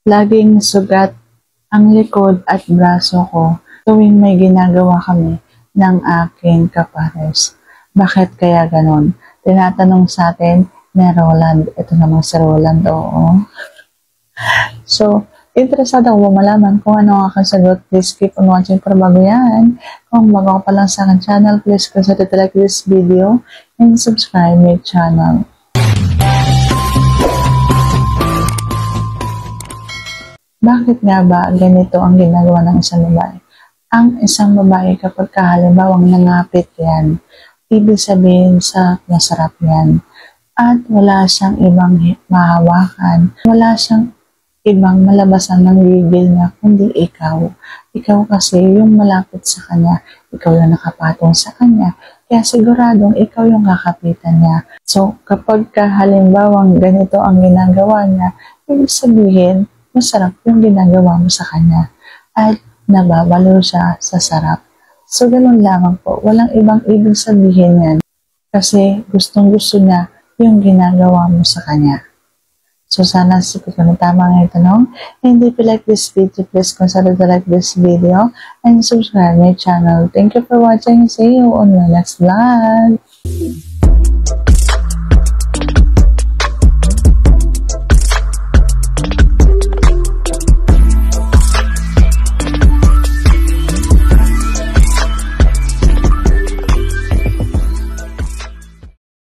Laging sugat ang likod at braso ko tuwing may ginagawa kami ng aking kapares. Bakit kaya ganon? Tinatanong sa atin ni Roland. Ito namang si Roland, oo. So, interesado ako malaman kung ano ang aking sagot. Please keep on watching para bago yan. Kung bago ka pa lang sa aking channel, please consider to like this video and subscribe my channel. Bakit nga ba ganito ang ginagawa ng isang babae? Ang isang babae kapag halimbawang nangapit yan, ibig sabihin sa masarap yan. At wala siyang ibang mahawakan, wala siyang ibang malabasan ng gigil niya, kundi ikaw. Ikaw kasi yung malapit sa kanya, ikaw yung nakapatong sa kanya, kaya siguradong ikaw yung kakapitan niya. So, kapag halimbawang ganito ang ginagawa niya, ibig sabihin, masarap yung ginagawa mo sa kanya. At nababalo siya sa sarap. So, ganun lamang po. Walang ibang ibig sabihin yan. Kasi gustong-gusto niya yung ginagawa mo sa kanya. So, sana sagot ko na tama nga yung tanong. And if you like this video, please consider to like this video and subscribe my channel. Thank you for watching. See you on my next vlog.